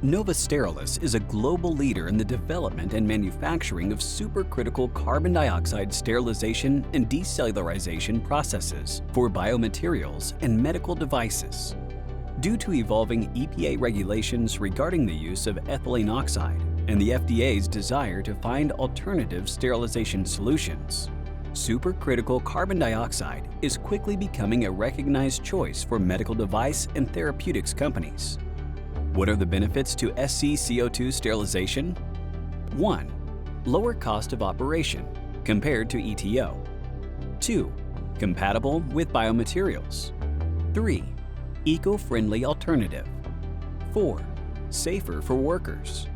NovaSterilis is a global leader in the development and manufacturing of supercritical carbon dioxide sterilization and decellularization processes for biomaterials and medical devices. Due to evolving EPA regulations regarding the use of ethylene oxide and the FDA's desire to find alternative sterilization solutions, supercritical carbon dioxide is quickly becoming a recognized choice for medical device and therapeutics companies. What are the benefits to SCCO2 sterilization? 1. Lower cost of operation compared to ETO. 2. Compatible with biomaterials. 3. Eco-friendly alternative. 4. Safer for workers.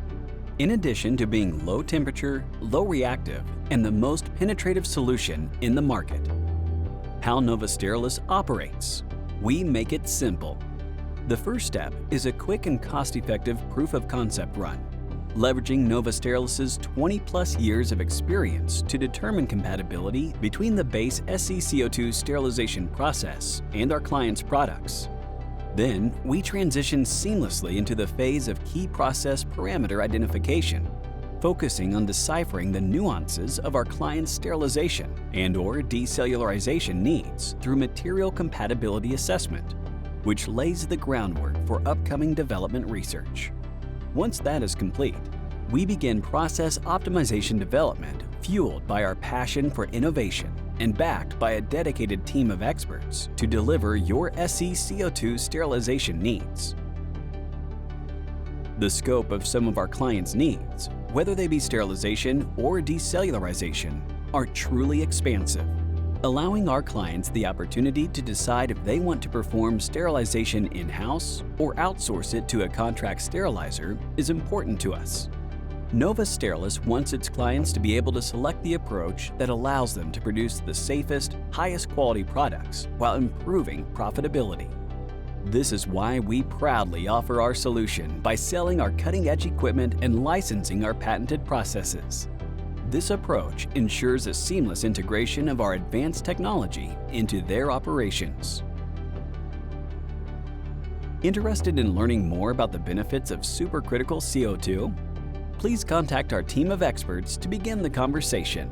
In addition to being low temperature, low reactive, and the most penetrative solution in the market. How NovaSterilis operates. We make it simple. The first step is a quick and cost-effective proof of concept run, leveraging NovaSterilis' 20+ years of experience to determine compatibility between the base SCCO2 sterilization process and our clients' products. Then, we transition seamlessly into the phase of key process parameter identification, focusing on deciphering the nuances of our client's sterilization and/or decellularization needs through material compatibility assessment, which lays the groundwork for upcoming development research. Once that is complete, we begin process optimization development fueled by our passion for innovation and backed by a dedicated team of experts to deliver your SCCO2 sterilization needs. The scope of some of our clients' needs, whether they be sterilization or decellularization, are truly expansive, allowing our clients the opportunity to decide if they want to perform sterilization in-house or outsource it to a contract sterilizer is important to us. NovaSterilis wants its clients to be able to select the approach that allows them to produce the safest, highest quality products while improving profitability. This is why we proudly offer our solution by selling our cutting-edge equipment and licensing our patented processes. This approach ensures a seamless integration of our advanced technology into their operations. Interested in learning more about the benefits of supercritical CO2? Please contact our team of experts to begin the conversation.